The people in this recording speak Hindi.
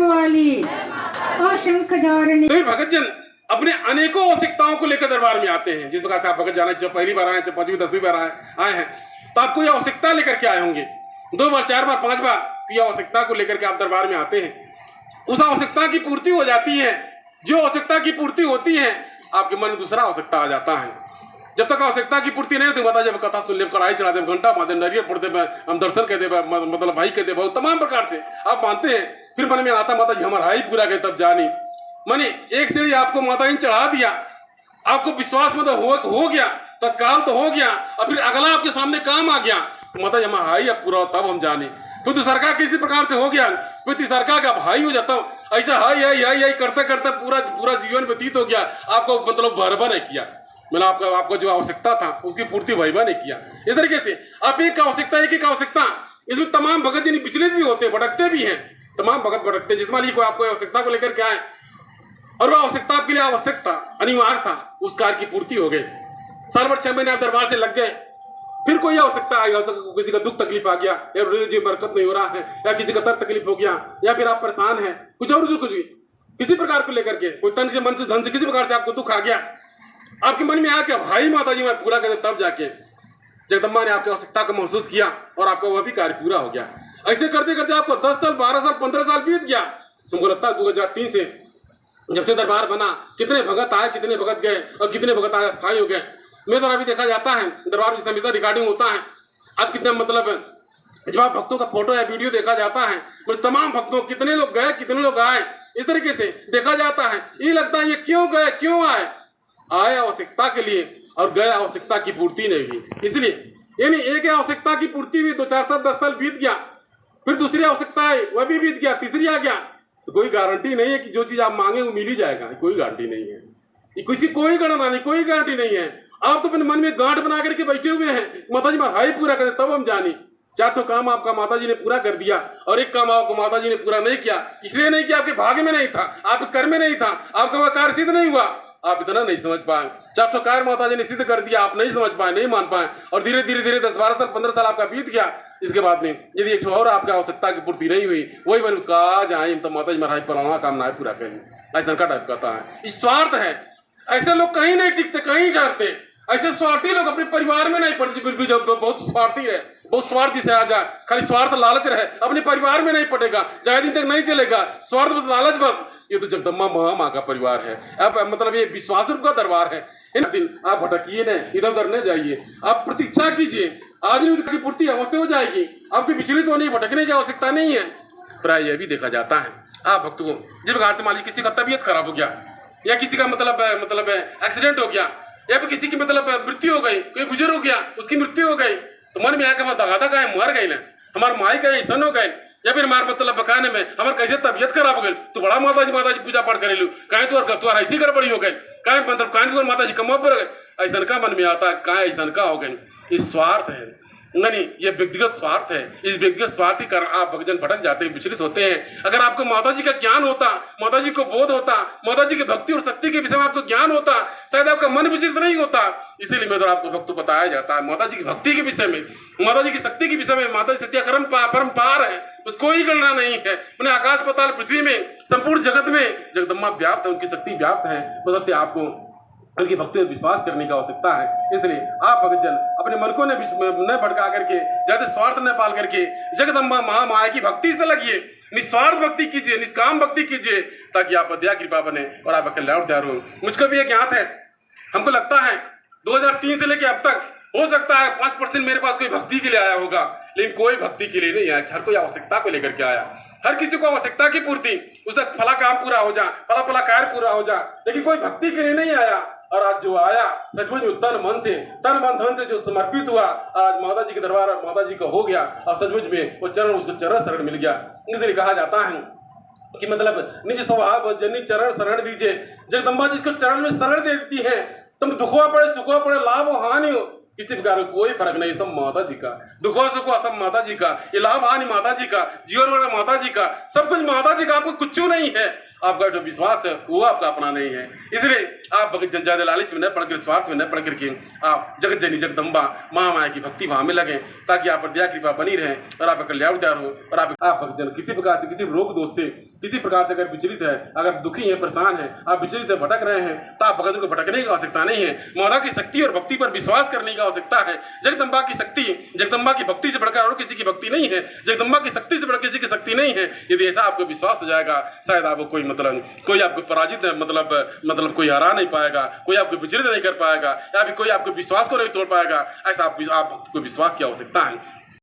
वाली और शंख धारणी। तो भगत जन अपने अनेकों आवश्यकताओं को लेकर दरबार में आते हैं। जिस प्रकार से आप भगत जाना जब पहली बार आए, जब 5वीं 10वीं बार आए हैं, तो आपको यह आवश्यकता लेकर के आए होंगे। 2 बार 4 बार 5 बार यह आवश्यकता को लेकर के आप दरबार में आते हैं। उस आवश्यकता की पूर्ति हो जाती है। जो आवश्यकता की पूर्ति होती है, आपके मन में दूसरा आवश्यकता आ जाता है। जब तक आवश्यकता की पूर्ति नहीं होती, माता जब कथा सुन ले, कढ़ाई चढ़ा दे, घंटा मार दे, नरियर पढ़ दे, हम दर्शन कर दे, मतलब भाई कह दे, बहुत तमाम प्रकार से आप मानते हैं। फिर मन में आता माता जी हमारा हाई पूरा गए तब जानी। माने एक सीढ़ी आपको माता जी ने चढ़ा दिया, आपको विश्वास मतलब हो गया, तत्काल तो हो गया, और फिर अगला आपके सामने काम आ गया, तो माता जी हमारा हाई अब पूरा तब हम जाने। फिर दूसरा किसी प्रकार से हो गया, फिर तीसरा का भाई हो जाता हूँ। ऐसा हाई हाई हाई हाई करते करते पूरा जीवन व्यतीत हो गया। आपको मतलब भरभा नहीं किया, मैंने आपको जो आवश्यकता था उसकी पूर्ति भरभा नहीं किया। इस तरीके से आप एक आवश्यकता, इसमें तमाम भगत जी विचलित भी होते हैं, भटकते भी हैं। तमाम भगत भटकते हैं, जिसमें कोई आपको आवश्यकता को लेकर के आए और वो आवश्यकता आपके लिए आवश्यक था, अनिवार्य था, उस कार्य की पूर्ति हो गई। साल भर 6 महीने आप दरबार से लग गए, फिर कोई आवश्यकता आई, किसी का दुख तकलीफ आ गया, या जी बरकत नहीं हो रहा है, या किसी का तर तकलीफ हो गया, या फिर आप परेशान हैं, कुछ और कुछ भी किसी प्रकार को लेकर के, कोई तन से मन से धन से किसी प्रकार से आपको दुख आ गया, आपके मन में आया कि भाई माता जी मैं पूरा कर, तब जाके जगदम्बा ने आपकी आवश्यकता को महसूस किया और आपका वह भी कार्य पूरा हो गया। ऐसे करते करते आपको 10 साल 12 साल 15 साल बीत गया। तुमको लगता है 2003 से जब से दरबार बना, कितने भगत आए, कितने भगत गए, और कितने भगत आए स्थायी हो गए। मेरे द्वारा भी देखा जाता है, दरबार में हमेशा रिकॉर्डिंग होता है। अब कितना मतलब जब आप भक्तों का फोटो या वीडियो देखा जाता है, मतलब तमाम भक्तों कितने लोग गए, कितने लोग आए, इस तरीके से देखा जाता है। ये लगता है ये क्यों गए, क्यों आए आवश्यकता के लिए और गए आवश्यकता की पूर्ति नहीं हुई। इसलिए यानी एक आवश्यकता की पूर्ति हुई, 2 4 7 10 साल बीत गया, फिर दूसरी आवश्यकता आई, वह भी बीत गया, तीसरी आ गया, तो कोई गारंटी नहीं है कि जो चीज आप मांगे वो मिल ही जाएगा। कोई गारंटी नहीं है, कोई गणना नहीं, कोई गारंटी नहीं है। आप तो अपने मन में गांठ बना करके बैठे हुए हैं, माता जी हमारा हाई पूरा करे तब हम जानी। 4 काम आपका माता जी ने पूरा कर दिया और एक काम आपको माता जी ने पूरा नहीं किया। इसलिए नहीं किया आपके भाग्य में नहीं था, आपके कर्म में नहीं था, आपका वह कार्य सिद्ध नहीं हुआ, आप इतना नहीं समझ पाए। 4 कार्य माता जी ने सिद्ध कर दिया, आप नहीं समझ पाए, नहीं मान पाए, और धीरे धीरे 10 12 साल 15 साल आपका बीत गया। इसके बाद में यदि एक और आपकी आवश्यकता की पूर्ति नहीं हुई, वही बन कहा जाए तो माता जी महाराज पुराना काम ना पूरा करें, ऐसा का टाइप कहता है। स्वार्थ है, ऐसे लोग कहीं नहीं टिकते, कहीं डरते। ऐसे स्वार्थी लोग अपने परिवार में नहीं पड़ते, बिल्कुल जब बहुत स्वार्थी है, बहुत स्वार्थी से आ जाए, खाली स्वार्थ लालच रहे, अपने परिवार में नहीं पड़ेगा, ज्यादा दिन तक नहीं चलेगा। स्वार्थ बस, लालच बस। ये तो जगदम्बा माँ का परिवार है। अब मतलब ये विश्वास रूप का दरबार है। इन दिन आप भटकिए न, इधर उधर न जाइए, आप प्रतीक्षा कीजिए, आज की पूर्ति अवश्य हो जाएगी। आपकी विचलित होने भटकने की आवश्यकता नहीं है। प्राय यह भी देखा जाता है, आप भक्तों को जिस प्रकार से मान लीजिए किसी का तबीयत खराब हो गया, या किसी का मतलब एक्सीडेंट हो गया, या फिर किसी की मतलब मृत्यु हो गई, कोई गुजर हो गया, उसकी मृत्यु हो गई, तो मन में आकर हम दादा का मर गए ना, हमारे माई का ऐसा हो गए, या फिर हमारे मतलब बकाने में हमारे कैसे तबीयत खराब हो गई, तो बड़ा माता जी पूजा पाठ करे लू, कहीं तो ऐसी गड़बड़ी हो गई, कहीं मतलब कहीं माता जी कम पर गए, ऐसा का मन में आता, कहीं ऐसा का हो गई। इस स्वार्थ है नहीं, ये व्यक्तिगत स्वार्थ है। इस व्यक्तिगत स्वार्थ के कारण आप भक्तजन भटक जाते हैं, विचलित होते हैं। अगर आपको माता जी का ज्ञान होता, माता जी को बोध होता, माता जी की भक्ति और शक्ति के विषय में आपको ज्ञान होता, शायद आपका मन विचलित नहीं होता। इसीलिए मेरे द्वारा आपको भक्त बताया जाता है माता जी की भक्ति के विषय में, माता जी की शक्ति के विषय में। माता जी सत्या परम पार है, उसको कोई गणना नहीं है। मैंने आकाश पाताल पृथ्वी में संपूर्ण जगत में जगदम्बा व्याप्त है, उनकी शक्ति व्याप्त है। बशर्ते आपको उनकी भक्ति और विश्वास करने की आवश्यकता है। इसलिए आप भक्तजन अपने मन को न भटका करके, ज्यादा स्वार्थ न पाल करके जगदम्बा महामाया की भक्ति से लगिए, निस्वार्थ भक्ति कीजिए, निष्काम भक्ति कीजिए, ताकि आप दया कृपा बने और आपका कल्याण दया हो। मुझको भी एक ज्ञात है, हमको लगता है 2003 से लेकर अब तक हो सकता है 5% मेरे पास कोई भक्ति के लिए आया होगा, लेकिन कोई भक्ति के लिए नहीं आया। हर कोई आवश्यकता को लेकर के आया, हर किसी को आवश्यकता की पूर्ति, उसका फला काम पूरा हो जा, फला कार्य पूरा हो जा, लेकिन कोई भक्ति के लिए नहीं आया। और आज जो आया सचमुच तन मन धन से जो समर्पित हुआ, आज माता जी के दरबार माता जी का हो गया, और सचमुच में वो चरण, उसको चरण शरण मिल गया। इसलिए कहा जाता है कि मतलब निज स्वभाव जनी चरण शरण दीजिए। जगदम्बा जिसको चरण में शरण देती है, तुम दुखवा पड़े सुखवा पड़े, लाभ हो हानि हो, किसी प्रकार का कोई फर्क नहीं, सब माता जी का। दुखवा सुखवा सब माता जी का, ये लाभ हानि माता जी का, जीवन मरण माता जी का, सब कुछ माता जी का। आपको कुछ नहीं है, आपका जो विश्वास है वो आपका अपना नहीं है। इसलिए आप भगत जन ज्यादा लालच में न पड़ कर, स्वार्थ में न पड़ करके आप जगत जननी जगदम्बा महामाया की भक्ति भाव में लगे, ताकि आप पर दया कृपा बनी रहे और आपका कल्याण हो, और आप भक्त जन किसी प्रकार से किसी रोग दोष से किसी प्रकार से अगर विचलित है, अगर दुखी है, परेशान है, आप विचलित है, भटक रहे हैं, तो आप भगत को भटकने की आवश्यकता नहीं है। माता की शक्ति और भक्ति पर विश्वास करने की आवश्यकता है। जगदम्बा की शक्ति, जगदम्बा की भक्ति से बढ़कर और किसी की भक्ति नहीं है। जगदम्बा की शक्ति से बढ़कर किसी की शक्ति नहीं है। यदि ऐसा आपको विश्वास हो जाएगा, शायद आपको कोई आपको पराजित मतलब कोई हरा नहीं पाएगा, कोई आपको विचलित नहीं कर पाएगा, या फिर कोई आपको विश्वास को नहीं तोड़ पाएगा। ऐसा आप भक्त को विश्वास की आवश्यकता है।